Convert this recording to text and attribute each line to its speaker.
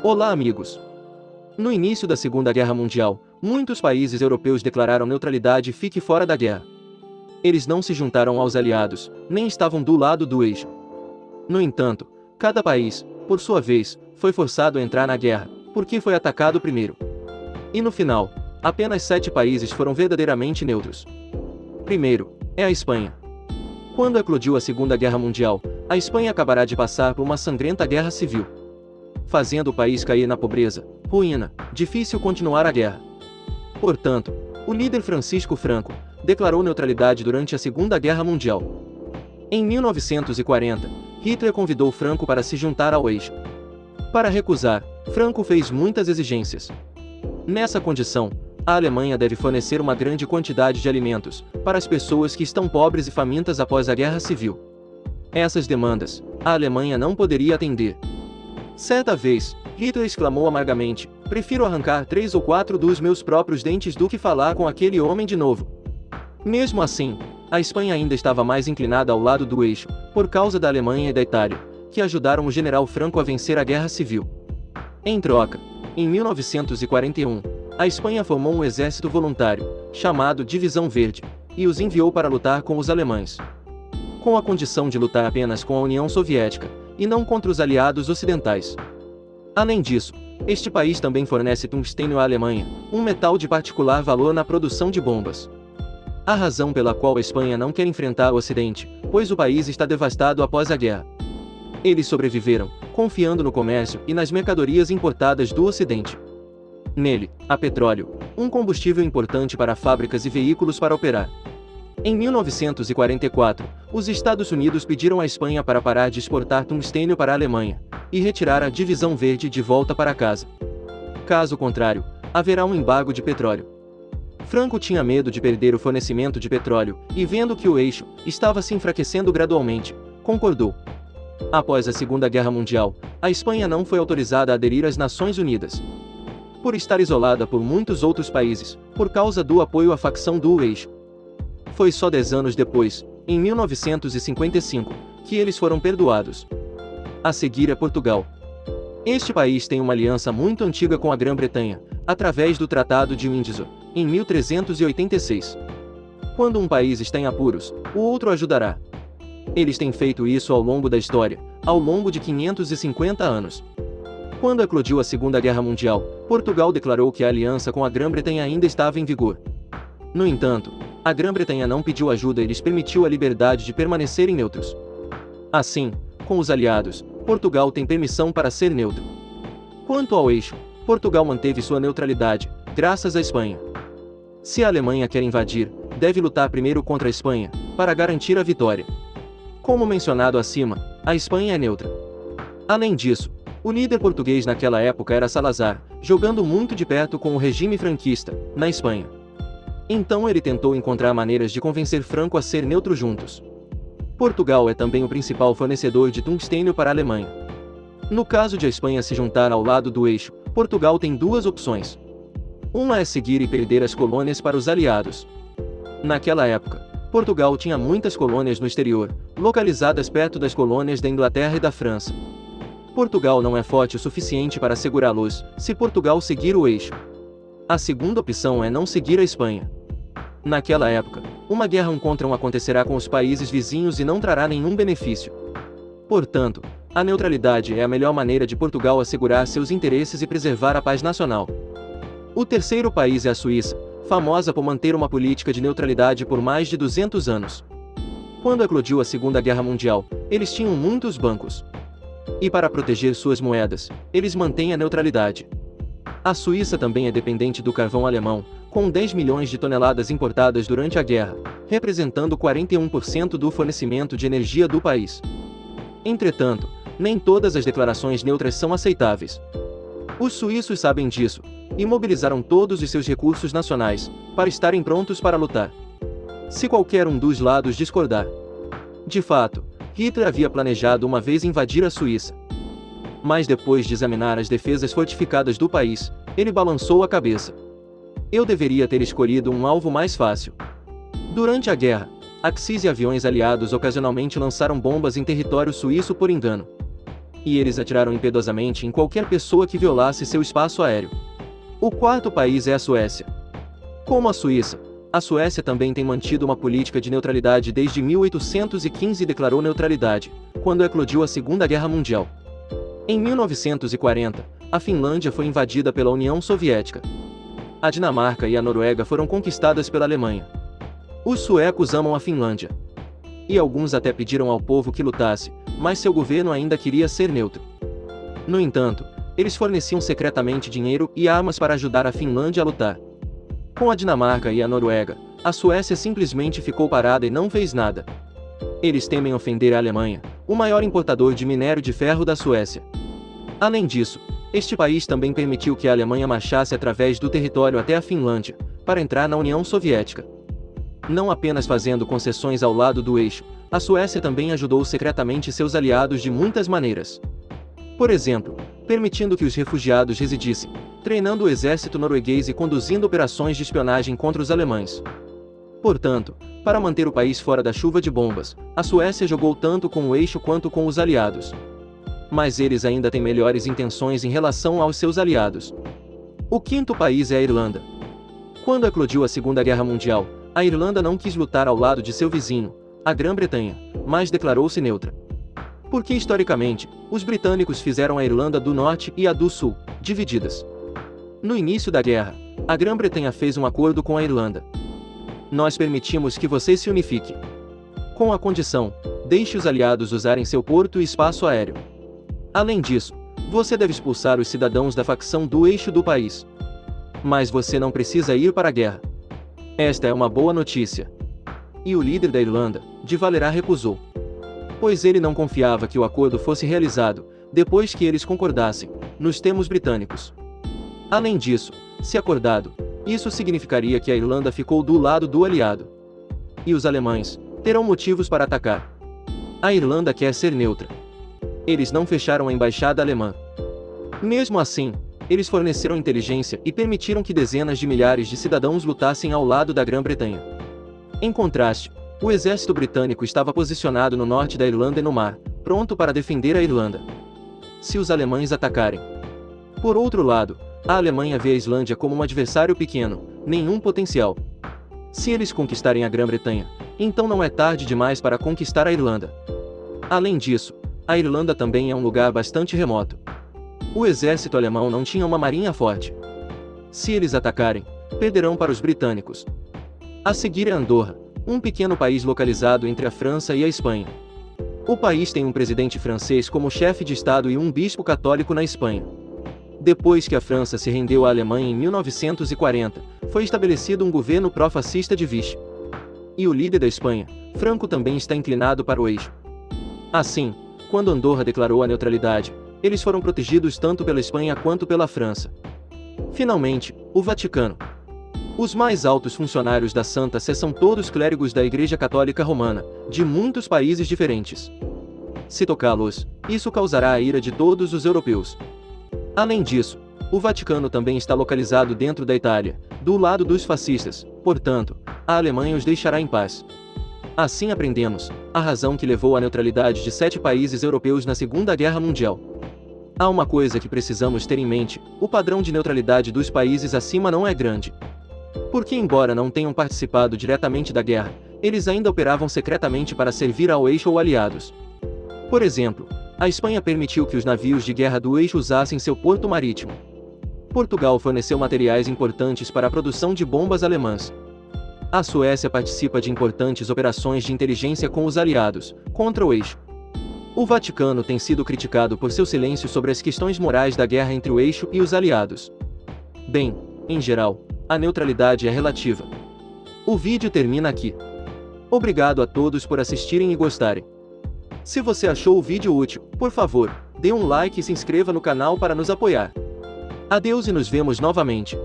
Speaker 1: Olá, amigos! No início da Segunda Guerra Mundial, muitos países europeus declararam neutralidade e fique fora da guerra. Eles não se juntaram aos aliados, nem estavam do lado do eixo. No entanto, cada país, por sua vez, foi forçado a entrar na guerra, porque foi atacado primeiro. E no final, apenas 7 países foram verdadeiramente neutros. Primeiro, é a Espanha. Quando eclodiu a Segunda Guerra Mundial, a Espanha acabará de passar por uma sangrenta guerra civil, fazendo o país cair na pobreza, ruína, difícil continuar a guerra. Portanto, o líder Francisco Franco declarou neutralidade durante a Segunda Guerra Mundial. Em 1940, Hitler convidou Franco para se juntar ao eixo. Para recusar, Franco fez muitas exigências. Nessa condição, a Alemanha deve fornecer uma grande quantidade de alimentos para as pessoas que estão pobres e famintas após a Guerra Civil. Essas demandas, a Alemanha não poderia atender. Certa vez, Hitler exclamou amargamente: "Prefiro arrancar 3 ou 4 dos meus próprios dentes do que falar com aquele homem de novo." Mesmo assim, a Espanha ainda estava mais inclinada ao lado do eixo, por causa da Alemanha e da Itália, que ajudaram o general Franco a vencer a Guerra Civil. Em troca, em 1941, a Espanha formou um exército voluntário, chamado Divisão Verde, e os enviou para lutar com os alemães, com a condição de lutar apenas com a União Soviética, e não contra os aliados ocidentais. Além disso, este país também fornece tungstênio à Alemanha, um metal de particular valor na produção de bombas. A razão pela qual a Espanha não quer enfrentar o Ocidente, pois o país está devastado após a guerra. Eles sobreviveram, confiando no comércio e nas mercadorias importadas do Ocidente. Nele, há petróleo, um combustível importante para fábricas e veículos para operar. Em 1944, os Estados Unidos pediram à Espanha para parar de exportar tungstênio para a Alemanha e retirar a Divisão Verde de volta para casa. Caso contrário, haverá um embargo de petróleo. Franco tinha medo de perder o fornecimento de petróleo e, vendo que o eixo estava se enfraquecendo gradualmente, concordou. Após a Segunda Guerra Mundial, a Espanha não foi autorizada a aderir às Nações Unidas, por estar isolada por muitos outros países, por causa do apoio à facção do eixo. Foi só 10 anos depois, em 1955, que eles foram perdoados. A seguir é Portugal. Este país tem uma aliança muito antiga com a Grã-Bretanha, através do Tratado de Windsor, em 1386. Quando um país está em apuros, o outro ajudará. Eles têm feito isso ao longo da história, ao longo de 550 anos. Quando eclodiu a Segunda Guerra Mundial, Portugal declarou que a aliança com a Grã-Bretanha ainda estava em vigor. No entanto, a Grã-Bretanha não pediu ajuda e lhes permitiu a liberdade de permanecerem neutros. Assim, com os aliados, Portugal tem permissão para ser neutro. Quanto ao eixo, Portugal manteve sua neutralidade, graças à Espanha. Se a Alemanha quer invadir, deve lutar primeiro contra a Espanha, para garantir a vitória. Como mencionado acima, a Espanha é neutra. Além disso, o líder português naquela época era Salazar, jogando muito de perto com o regime franquista, na Espanha. Então ele tentou encontrar maneiras de convencer Franco a ser neutro juntos. Portugal é também o principal fornecedor de tungstênio para a Alemanha. No caso de a Espanha se juntar ao lado do eixo, Portugal tem 2 opções. Uma é seguir e perder as colônias para os aliados. Naquela época, Portugal tinha muitas colônias no exterior, localizadas perto das colônias da Inglaterra e da França. Portugal não é forte o suficiente para segurá-los, se Portugal seguir o eixo. A segunda opção é não seguir a Espanha. Naquela época, uma guerra um contra um acontecerá com os países vizinhos e não trará nenhum benefício. Portanto, a neutralidade é a melhor maneira de Portugal assegurar seus interesses e preservar a paz nacional. O terceiro país é a Suíça, famosa por manter uma política de neutralidade por mais de 200 anos. Quando eclodiu a Segunda Guerra Mundial, eles tinham muitos bancos. E para proteger suas moedas, eles mantêm a neutralidade. A Suíça também é dependente do carvão alemão, com 10 milhões de toneladas importadas durante a guerra, representando 41% do fornecimento de energia do país. Entretanto, nem todas as declarações neutras são aceitáveis. Os suíços sabem disso, e mobilizaram todos os seus recursos nacionais, para estarem prontos para lutar, se qualquer um dos lados discordar. De fato, Hitler havia planejado uma vez invadir a Suíça. Mas depois de examinar as defesas fortificadas do país, ele balançou a cabeça. Eu deveria ter escolhido um alvo mais fácil. Durante a guerra, Axis e aviões aliados ocasionalmente lançaram bombas em território suíço por engano. E eles atiraram impiedosamente em qualquer pessoa que violasse seu espaço aéreo. O quarto país é a Suécia. Como a Suíça, a Suécia também tem mantido uma política de neutralidade desde 1815 e declarou neutralidade, quando eclodiu a Segunda Guerra Mundial. Em 1940, a Finlândia foi invadida pela União Soviética. A Dinamarca e a Noruega foram conquistadas pela Alemanha. Os suecos amam a Finlândia. E alguns até pediram ao povo que lutasse, mas seu governo ainda queria ser neutro. No entanto, eles forneciam secretamente dinheiro e armas para ajudar a Finlândia a lutar. Com a Dinamarca e a Noruega, a Suécia simplesmente ficou parada e não fez nada. Eles temem ofender a Alemanha, o maior importador de minério de ferro da Suécia. Além disso, este país também permitiu que a Alemanha marchasse através do território até a Finlândia, para entrar na União Soviética. Não apenas fazendo concessões ao lado do eixo, a Suécia também ajudou secretamente seus aliados de muitas maneiras. Por exemplo, permitindo que os refugiados residissem, treinando o exército norueguês e conduzindo operações de espionagem contra os alemães. Portanto, para manter o país fora da chuva de bombas, a Suécia jogou tanto com o eixo quanto com os aliados. Mas eles ainda têm melhores intenções em relação aos seus aliados. O quinto país é a Irlanda. Quando eclodiu a Segunda Guerra Mundial, a Irlanda não quis lutar ao lado de seu vizinho, a Grã-Bretanha, mas declarou-se neutra. Porque historicamente, os britânicos fizeram a Irlanda do Norte e a do Sul, divididas. No início da guerra, a Grã-Bretanha fez um acordo com a Irlanda. Nós permitimos que você se unifique. Com a condição, deixe os aliados usarem seu porto e espaço aéreo. Além disso, você deve expulsar os cidadãos da facção do eixo do país. Mas você não precisa ir para a guerra. Esta é uma boa notícia. E o líder da Irlanda, de Valera, recusou. Pois ele não confiava que o acordo fosse realizado, depois que eles concordassem, nos termos britânicos. Além disso, se acordado, isso significaria que a Irlanda ficou do lado do aliado. E os alemães terão motivos para atacar. A Irlanda quer ser neutra. Eles não fecharam a embaixada alemã. Mesmo assim, eles forneceram inteligência e permitiram que dezenas de milhares de cidadãos lutassem ao lado da Grã-Bretanha. Em contraste, o exército britânico estava posicionado no norte da Irlanda e no mar, pronto para defender a Irlanda se os alemães atacarem. Por outro lado, a Alemanha vê a Islândia como um adversário pequeno, nenhum potencial. Se eles conquistarem a Grã-Bretanha, então não é tarde demais para conquistar a Irlanda. Além disso, a Irlanda também é um lugar bastante remoto. O exército alemão não tinha uma marinha forte. Se eles atacarem, perderão para os britânicos. A seguir é Andorra, um pequeno país localizado entre a França e a Espanha. O país tem um presidente francês como chefe de Estado e um bispo católico na Espanha. Depois que a França se rendeu à Alemanha em 1940, foi estabelecido um governo pró-fascista de Vichy. E o líder da Espanha, Franco, também está inclinado para o eixo. Assim, quando Andorra declarou a neutralidade, eles foram protegidos tanto pela Espanha quanto pela França. Finalmente, o Vaticano. Os mais altos funcionários da Santa Sé são todos clérigos da Igreja Católica Romana, de muitos países diferentes. Se tocá-los, isso causará a ira de todos os europeus. Além disso, o Vaticano também está localizado dentro da Itália, do lado dos fascistas, portanto, a Alemanha os deixará em paz. Assim aprendemos a razão que levou à neutralidade de 7 países europeus na Segunda Guerra Mundial. Há uma coisa que precisamos ter em mente: o padrão de neutralidade dos países acima não é grande. Porque, embora não tenham participado diretamente da guerra, eles ainda operavam secretamente para servir ao eixo ou aliados. Por exemplo, a Espanha permitiu que os navios de guerra do eixo usassem seu porto marítimo. Portugal forneceu materiais importantes para a produção de bombas alemãs. A Suécia participa de importantes operações de inteligência com os aliados, contra o eixo. O Vaticano tem sido criticado por seu silêncio sobre as questões morais da guerra entre o eixo e os aliados. Bem, em geral, a neutralidade é relativa. O vídeo termina aqui. Obrigado a todos por assistirem e gostarem. Se você achou o vídeo útil, por favor, dê um like e se inscreva no canal para nos apoiar. Adeus e nos vemos novamente.